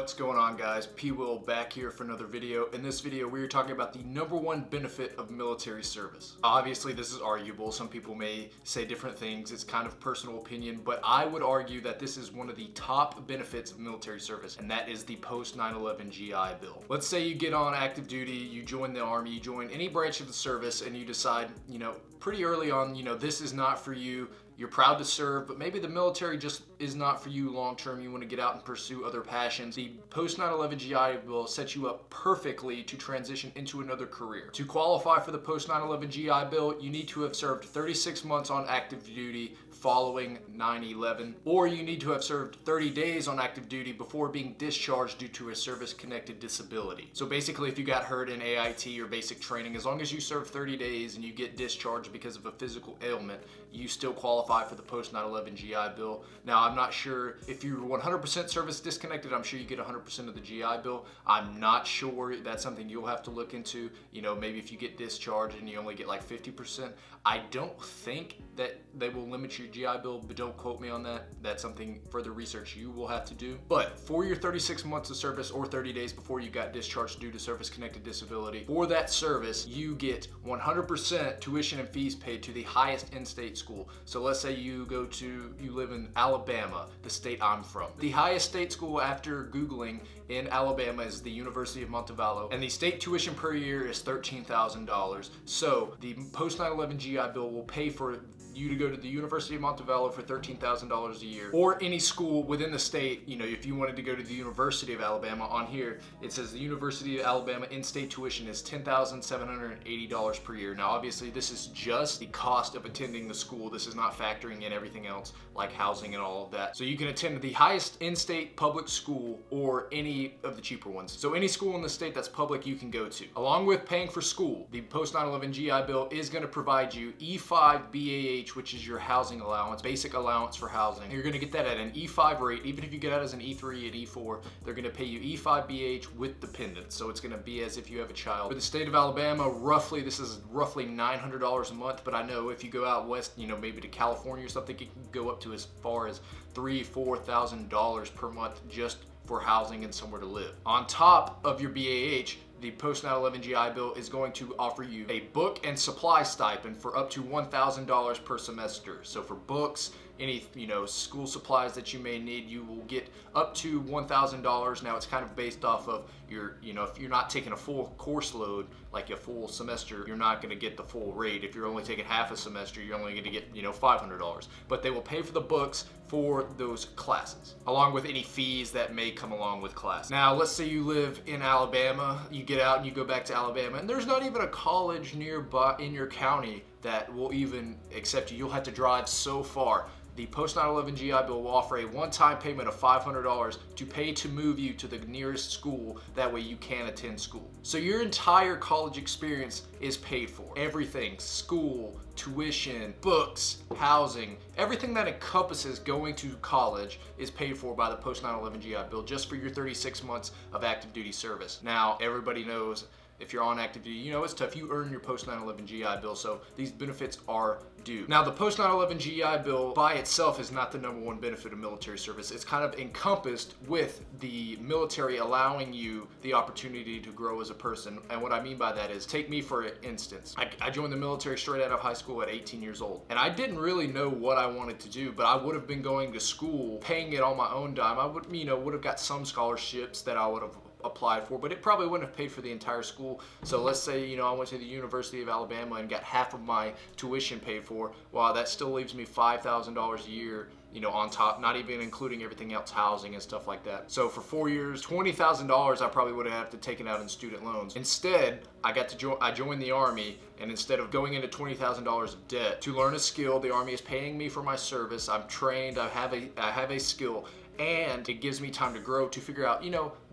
What's going on, guys? P. Will back here for another video. In this video, we are talking about the #1 benefit of military service. Obviously, this is arguable. Some people may say different things. It's kind of personal opinion, but I would argue that this is one of the top benefits of military service, and that is the post 9/11 GI Bill. Let's say you get on active duty, you join the Army, you join any branch of the service, and you decide, pretty early on, this is not for you. You're proud to serve, but maybe the military just is not for you long term. You want to get out and pursue other passions. The post 9/11 GI Bill sets you up perfectly to transition into another career. To qualify for the post 9/11 GI Bill, you need to have served 36 months on active duty following 9/11, or you need to have served 30 days on active duty before being discharged due to a service-connected disability. So basically, if you got hurt in AIT or basic training, as long as you serve 30 days and you get discharged because of a physical ailment, you still qualify for the post 9/11 GI Bill. Now, I'm not sure if you're 100% service disconnected. I'm sure you get 100% of the GI Bill. I'm not sure. That's something you'll have to look into. Maybe if you get discharged and you only get like 50%. I don't think that they will limit your GI Bill, but don't quote me on that. That's something further research you will have to do. But for your 36 months of service or 30 days before you got discharged due to service-connected disability, for that service, you get 100% tuition and fees paid to the highest in-state school. So let's say you live in Alabama, the state I'm from. The highest state school after Googling in Alabama is the University of Montevallo, and the state tuition per year is $13,000. So the post 9/11 GI Bill will pay for you to go to the University of Montevallo for $13,000 a year, or any school within the state. If you wanted to go to the University of Alabama, on here it says the University of Alabama in-state tuition is $10,780 per year. Now obviously this is just the cost of attending the school. This is not factoring in everything else like housing and all of that. So you can attend the highest in-state public school or any of the cheaper ones. So any school in the state that's public you can go to. Along with paying for school, the post 9/11 GI Bill is going to provide you E5 BAH, which is your housing allowance, basic allowance for housing. You're going to get that at an E5 rate. Even if you get out as an E3 and E4, they're going to pay you E5 BAH with dependents. So it's going to be as if you have a child. For the state of Alabama, this is roughly $900 a month, but I know if you go out west, maybe to California or something, it can go up to as far as $3,000 to $4,000 per month just for housing and somewhere to live. On top of your BAH, the post 9/11 GI Bill is going to offer you a book and supply stipend for up to $1,000 per semester. So for books, any school supplies that you may need, you will get up to $1,000. Now it's kind of based off of your, if you're not taking a full course load, like a full semester, you're not going to get the full rate. If you're only taking half a semester, you're only going to get $500. But they will pay for the books for those classes, along with any fees that may come along with class. Now let's say you live in Alabama, you get out and you go back to Alabama, and there's not even a college nearby in your county that will even accept you. You'll have to drive so far. The post 9/11 GI Bill will offer a one-time payment of $500 to pay to move you to the nearest school. That way you can attend school. So your entire college experience is paid for. Everything, school, tuition, books, housing, everything that encompasses going to college is paid for by the post 9/11 GI Bill just for your 36 months of active duty service. Now, everybody knows if you're on active duty, it's tough. You earn your post 9/11 GI Bill, so these benefits are due. Now, the post 9/11 GI Bill by itself is not the #1 benefit of military service. It's kind of encompassed with the military allowing you the opportunity to grow as a person. And what I mean by that is, take me for instance. I joined the military straight out of high school at 18 years old. And I didn't really know what I wanted to do, but I would have been going to school, paying it on my own dime. I would have got some scholarships that I would have applied for, but it probably wouldn't have paid for the entire school. So let's say, I went to the University of Alabama and got half of my tuition paid for. Wow, that still leaves me $5,000 a year, on top, not even including everything else, housing and stuff like that. So for 4 years, $20,000 I probably would have to taken out in student loans. Instead, I joined the Army, and instead of going into $20,000 of debt to learn a skill, the Army is paying me for my service. I'm trained, I have a skill, and it gives me time to grow, to figure out,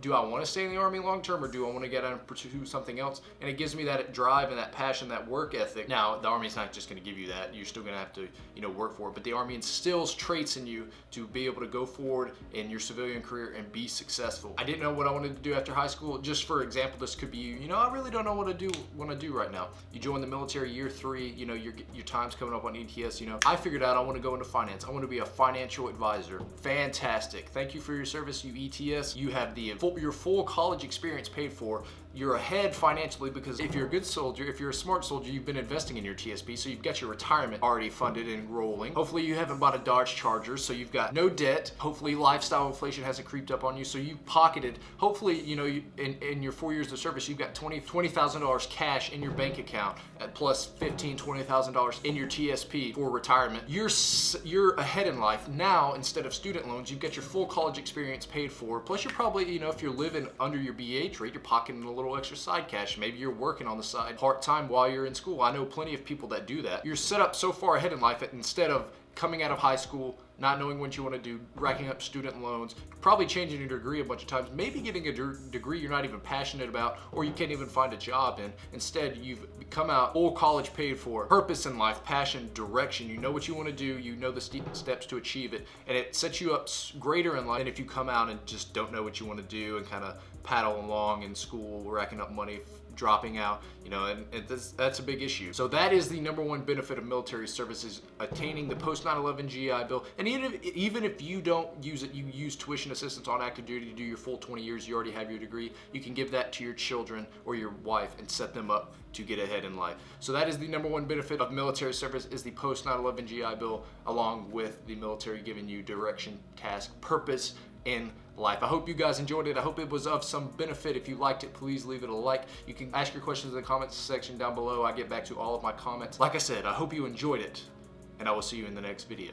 do I want to stay in the Army long term, or do I want to get out and pursue something else? And it gives me that drive and that passion, that work ethic. Now, the Army's not just going to give you that. You're still going to have to, work for it. But the Army instills traits in you to be able to go forward in your civilian career and be successful. I didn't know what I wanted to do after high school. Just for example, this could be you. I really don't know what to do right now. You join the military year 3. Your time's coming up on ETS. I figured out I want to go into finance. I want to be a financial advisor. Fantastic. Thank you for your service, you ETS. You have your full college experience paid for. You're ahead financially because if you're a good soldier, if you're a smart soldier, you've been investing in your TSP, so you've got your retirement already funded and rolling. Hopefully you haven't bought a Dodge Charger, so you've got no debt. Hopefully lifestyle inflation hasn't creeped up on you, so you pocketed, hopefully, in your 4 years of service, you've got $20,000 cash in your bank account, plus $15,000, $20,000 in your TSP for retirement. You're ahead in life. Now, instead of student loans, you've got your full college experience paid for, plus you're probably, if you're living under your BH rate, you're pocketing a little extra side cash. Maybe you're working on the side part-time while you're in school. I know plenty of people that do that. You're set up so far ahead in life that instead of coming out of high school, not knowing what you want to do, racking up student loans, probably changing your degree a bunch of times, maybe getting a degree you're not even passionate about, or you can't even find a job in. Instead, you've come out full college paid for, purpose in life, passion, direction. You know what you want to do, you know the steps to achieve it, and it sets you up greater in life than if you come out and just don't know what you want to do and kind of paddle along in school, racking up money, dropping out, and that's a big issue. So that is the number one benefit of military service, is attaining the post 9/11 GI Bill. And even if you don't use it, you use tuition assistance on active duty to do your full 20 years, you already have your degree, you can give that to your children or your wife and set them up to get ahead in life. So that is the number one benefit of military service, is the post 9/11 GI Bill, along with the military giving you direction, task, purpose in life. I hope you guys enjoyed it. I hope it was of some benefit. If you liked it, please leave it a like. You can ask your questions in the comments section down below. I get back to all of my comments. Like I said, I hope you enjoyed it, and I will see you in the next video.